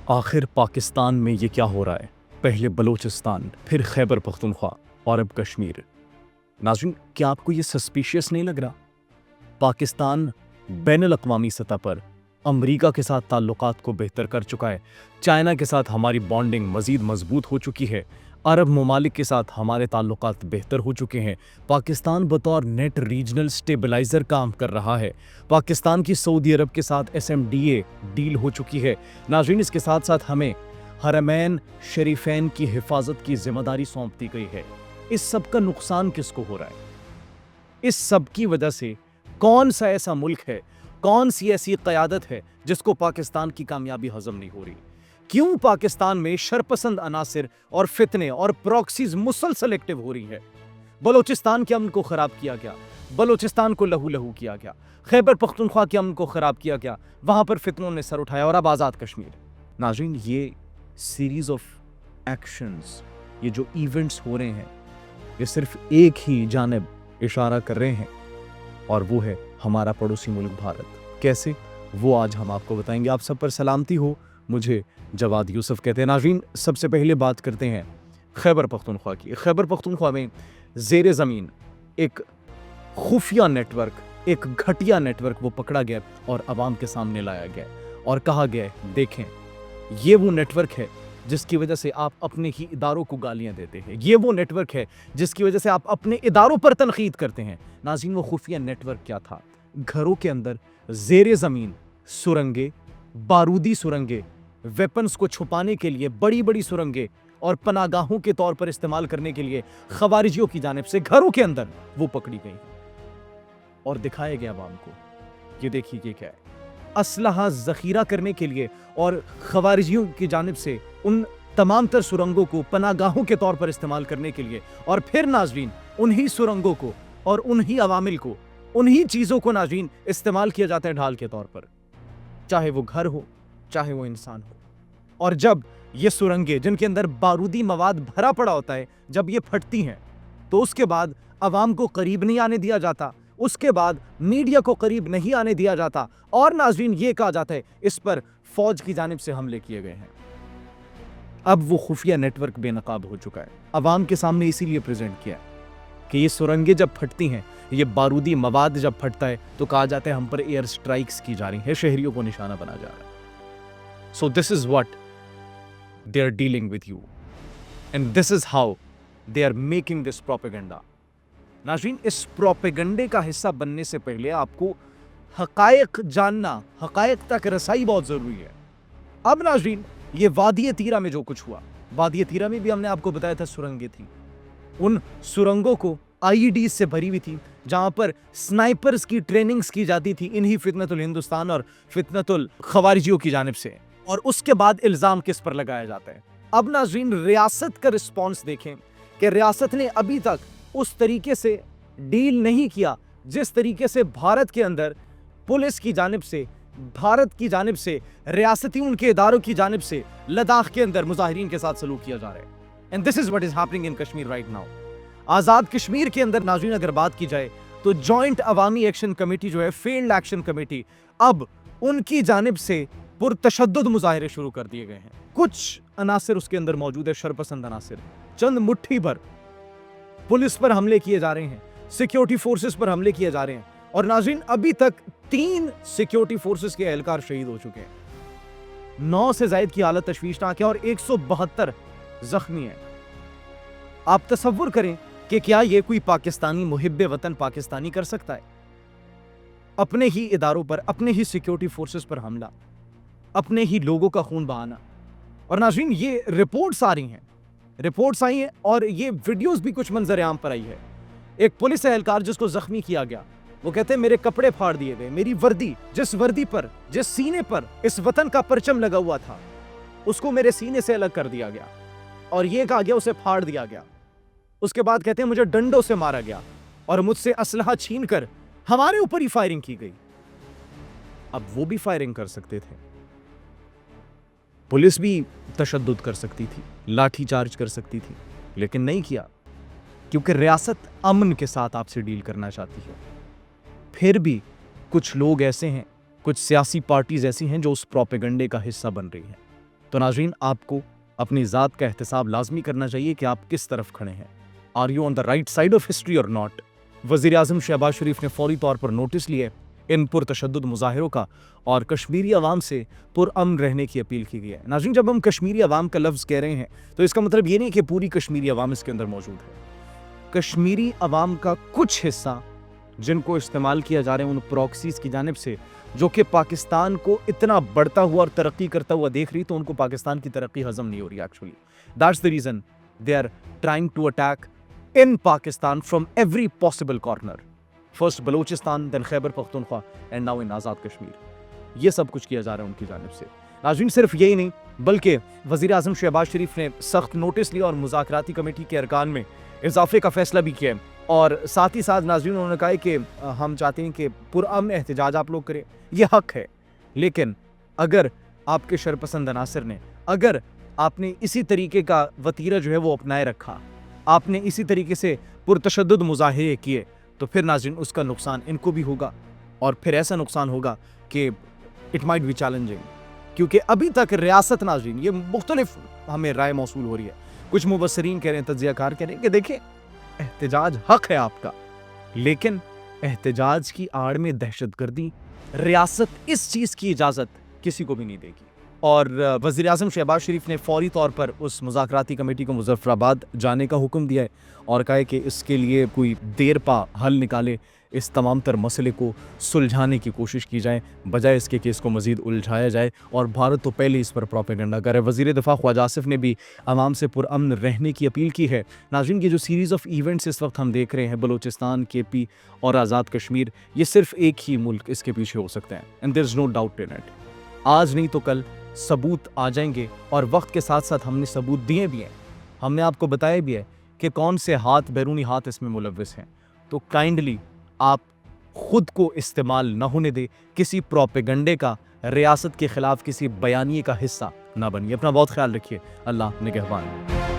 آخر پاکستان میں یہ کیا ہو رہا ہے؟ پہلے بلوچستان، پھر خیبر پختونخوا اور اب کشمیر۔ ناظرین، کیا آپ کو یہ سسپیشیس نہیں لگ رہا؟ پاکستان بین الاقوامی سطح پر امریکہ کے ساتھ تعلقات کو بہتر کر چکا ہے، چائنا کے ساتھ ہماری بانڈنگ مزید مضبوط ہو چکی ہے، عرب ممالک کے ساتھ ہمارے تعلقات بہتر ہو چکے ہیں، پاکستان بطور نیٹ ریجنل سٹیبلائزر کام کر رہا ہے، پاکستان کی سعودی عرب کے ساتھ SMDA ڈیل ہو چکی ہے۔ ناظرین، اس کے ساتھ ساتھ ہمیں حرمین شریفین کی حفاظت کی ذمہ داری سونپ دی گئی ہے۔ اس سب کا نقصان کس کو ہو رہا ہے؟ اس سب کی وجہ سے کون سا ایسا ملک ہے، کون سی ایسی قیادت ہے جس کو پاکستان کی کامیابی ہضم نہیں ہو رہی؟ کیوں پاکستان میں شرپسند عناصر اور فتنے اور پراکسیز مسلسل ایکٹیو ہو رہی ہے؟ بلوچستان کے امن کو خراب کیا گیا، بلوچستان کو لہو لہو کیا گیا، خیبر پختونخوا کے امن کو خراب کیا گیا، وہاں پر فتنوں نے سر اٹھایا، اور اب آزاد کشمیر۔ ناظرین، یہ سیریز آف ایکشنز، یہ جو ایونٹس ہو رہے ہیں، یہ صرف ایک ہی جانب اشارہ کر رہے ہیں، اور وہ ہے ہمارا پڑوسی ملک بھارت۔ کیسے؟ وہ آج ہم آپ کو بتائیں گے۔ آپ سب پر سلامتی ہو، مجھے جواد یوسف کہتے ہیں۔ ناظرین، سب سے پہلے بات کرتے ہیں خیبر پختونخوا کی۔ خیبر پختونخوا میں زیر زمین ایک خفیہ نیٹ ورک، ایک گھٹیا نیٹ ورک وہ پکڑا گیا اور عوام کے سامنے لایا گیا اور کہا گیا، دیکھیں یہ وہ نیٹ ورک ہے جس کی وجہ سے آپ اپنے ہی اداروں کو گالیاں دیتے ہیں، یہ وہ نیٹ ورک ہے جس کی وجہ سے آپ اپنے اداروں پر تنقید کرتے ہیں۔ ناظرین، وہ خفیہ نیٹ ورک کیا تھا؟ گھروں کے اندر زیر زمین سرنگیں، بارودی سرنگیں، ویپنز کو چھپانے کے لیے بڑی بڑی سرنگیں اور پناہگاہوں کے طور پر استعمال کرنے کے لیے خوارجیوں کی جانب سے گھروں کے اندر وہ پکڑی گئی اور دکھایا گیا عوام کو، یہ دیکھیے یہ کیا ہے۔ اسلحہ ذخیرہ کرنے کے لیے اور خوارجیوں کی جانب سے ان تمام تر سرنگوں کو پناہگاہوں کے طور پر استعمال کرنے کے لیے، اور پھر ناظرین انہی سرنگوں کو اور انہی عوامل کو، انہی چیزوں کو ناظرین استعمال کیا جاتا ہے ڈھال کے طور پر، چاہے وہ گھر ہو، چاہے وہ انسان ہو۔ اور جب یہ سرنگیں جن کے اندر بارودی مواد بھرا پڑا ہوتا ہے، جب یہ پھٹتی ہیں تو اس کے بعد عوام کو قریب نہیں آنے دیا جاتا، اس کے بعد میڈیا کو قریب نہیں آنے دیا جاتا، اور ناظرین یہ کہا جاتا ہے اس پر فوج کی جانب سے حملے کیے گئے ہیں۔ اب وہ خفیہ نیٹ ورک بے نقاب ہو چکا ہے، عوام کے سامنے اسی لیے پریزنٹ کیا ہے کہ یہ سرنگیں جب پھٹتی ہیں، یہ بارودی مواد جب پھٹتا ہے تو کہا جاتا ہے ہم پر ایئر سٹرائکس کی جا رہی ہیں، شہریوں کو نشانہ بنا جا رہا ہے۔ So this is what they are dealing with you and this is how they are making this propaganda۔ ناظرین، اس پروپیگنڈے کا حصہ بننے سے پہلے آپ کو حقائق جاننا، حقائق تک رسائی بہت ضروری ہے۔ اب ناظرین، یہ وادی تیرہ میں جو کچھ ہوا، وادی تیرہ میں بھی ہم نے آپ کو بتایا تھا سرنگیں تھیں، ان سرنگوں کو IEDs سے بھری ہوئی تھی، جہاں پر سنائپرز کی ٹریننگز کی جاتی تھی انہی فتنۃ الہندوستان اور فتنۃ الخوارجیوں کی جانب سے، اور اس کے بعد الزام کس پر لگایا جاتا ہے؟ اب ناظرین، ریاست کا رسپانس دیکھیں کہ ریاست نے ابھی تک اس طریقے سے ڈیل نہیں کیا جس طریقے سے بھارت کے اندر پولیس کی جانب سے، بھارت کی جانب سے، ریاستی ان کے اداروں کی جانب سے لداخ کے اندر مظاہرین کے ساتھ سلوک کیا جا رہا ہے۔ And this is what is happening in Kashmir right now۔ Azad Kashmir کے اندر ناظرین اگر بات کی جائے تو جوائنٹ عوامی ایکشن کمیٹی جو ہے، فیلڈ ایکشن کمیٹی، اب ان کی جانب سے پرتشدد مظاہرے شروع کر دیے گئے ہیں۔ کچھ عناصر اس کے اندر موجود ہے، شرپسند عناصر، چند مٹھی بھر پولیس پر حملے کیے جا رہے ہیں، سیکیورٹی فورسز پر حملے کیے جا رہے ہیں، اور ناظرین ابھی تک 3 سیکیورٹی فورسز کے اہلکار شہید ہو چکے ہیں، 9 سے زائد کی حالت تشویشناک ہے اور 172 زخمی ہیں۔ آپ تصور کریں کہ کیا یہ کوئی پاکستانی محب وطن پاکستانی کر سکتا ہے؟ اپنے ہی اداروں پر، اپنے ہی سیکیورٹی فورسز پر حملہ، اپنے ہی لوگوں کا خون بہانا۔ اور ناظرین، یہ رپورٹس آ رہی ہیں، رپورٹس آئی ہیں، اور یہ ویڈیوز بھی کچھ منظر عام پر آئی ہے۔ ایک پولیس اہلکار جس کو زخمی کیا گیا، وہ کہتے ہیں میرے کپڑے پھاڑ دیے گئے، میری وردی، جس وردی پر، جس سینے پر اس وطن کا پرچم لگا ہوا تھا، اس کو میرے سینے سے الگ کر دیا گیا اور یہ کہا گیا اسے پھاڑ دیا گیا۔ اس کے بعد کہتے ہیں مجھے ڈنڈوں سے مارا گیا اور مجھ سے اسلحہ چھین کر ہمارے اوپر ہی فائرنگ کی گئی۔ اب وہ بھی فائرنگ کر سکتے تھے، پولیس بھی تشدد کر سکتی تھی، لاٹھی چارج کر سکتی تھی، لیکن نہیں کیا، کیونکہ ریاست امن کے ساتھ آپ سے ڈیل کرنا چاہتی ہے۔ پھر بھی کچھ لوگ ایسے ہیں، کچھ سیاسی پارٹیز ایسی ہیں جو اس پروپیگنڈے کا حصہ بن رہی ہیں۔ تو ناظرین آپ کو اپنی ذات کا احتساب لازمی کرنا چاہیے کہ آپ کس طرف کھڑے ہیں. Are you on the right side of history اور ناٹ؟ وزیر اعظم شہباز شریف نے فوری طور پر نوٹس لیے ان پرتشدد مظاہروں کا اور کشمیری عوام سے پرامن رہنے کی اپیل کی گئی ہے. ناظرین جب ہم کشمیری عوام کا لفظ کہہ رہے ہیں تو اس کا مطلب یہ نہیں کہ پوری کشمیری عوام اس کے اندر موجود ہے. کشمیری عوام کا کچھ حصہ جن کو استعمال کیا جا رہے ہیں ان پروکسیز کی جانب سے جو کہ پاکستان کو اتنا بڑھتا ہوا اور ترقی کرتا ہوا دیکھ رہی تو ان کو پاکستان کی ترقی ہضم نہیں ہو رہی. Actually that's the reason they are trying to attack in Pakistan from every possible corner. First Balochistan, then Khyber Pakhtunkhwa and now in Azad Kashmir. یہ سب کچھ کیا جا رہا ہے ان کی جانب سے. ناظرین صرف یہی نہیں بلکہ وزیر اعظم شہباز شریف نے سخت نوٹس لیا اور مذاکراتی کمیٹی کے ارکان میں اضافے کا فیصلہ بھی کیا اور ساتھ ہی ساتھ ناظرین انہوں نے کہا کہ ہم چاہتے ہیں کہ پرامن احتجاج آپ لوگ کریں, یہ حق ہے, لیکن اگر آپ کے شرپسند عناصر نے اگر آپ نے اسی طریقے کا وتیرہ جو ہے وہ اپنائے رکھا, آپ نے اسی طریقے سے پرتشدد مظاہرے کیے تو پھر ناظرین اس کا نقصان ان کو بھی ہوگا اور پھر ایسا نقصان ہوگا کہ اٹ مائٹ بی چیلنجنگ. کیونکہ ابھی تک ریاست ناظرین یہ مختلف ہمیں رائے موصول ہو رہی ہے. کچھ مبصرین کہہ رہے ہیں, تجزیہ کار کہہ رہے ہیں کہ دیکھیں احتجاج حق ہے آپ کا, لیکن احتجاج کی آڑ میں دہشت گردی ریاست اس چیز کی اجازت کسی کو بھی نہیں دے گی. اور وزیر اعظم شہباز شریف نے فوری طور پر اس مذاکراتی کمیٹی کو مظفر آباد جانے کا حکم دیا ہے اور کہا ہے کہ اس کے لیے کوئی دیر پا حل نکالے, اس تمام تر مسئلے کو سلجھانے کی کوشش کی جائے بجائے اس کے کہ اس کو مزید الجھایا جائے. اور بھارت تو پہلے اس پر پروپیگنڈا کر رہا ہے. وزیر دفاع خواجہ آصف نے بھی عوام سے پرامن رہنے کی اپیل کی ہے. ناظرین یہ جو سیریز آف ایونٹس اس وقت ہم دیکھ رہے ہیں بلوچستان, کے پی اور آزاد کشمیر, یہ صرف ایک ہی ملک اس کے پیچھے ہو سکتے ہیں and there is no doubt in it. آج نہیں تو کل ثبوت آ جائیں گے اور وقت کے ساتھ ساتھ ہم نے ثبوت دیے بھی ہیں. ہم نے آپ کو بتایا بھی ہے کہ کون سے ہاتھ, بیرونی ہاتھ اس میں ملوث ہیں. تو کائنڈلی آپ خود کو استعمال نہ ہونے دے کسی پروپیگنڈے کا, ریاست کے خلاف کسی بیانیے کا حصہ نہ بنیے. اپنا بہت خیال رکھیے. اللہ نگہبان.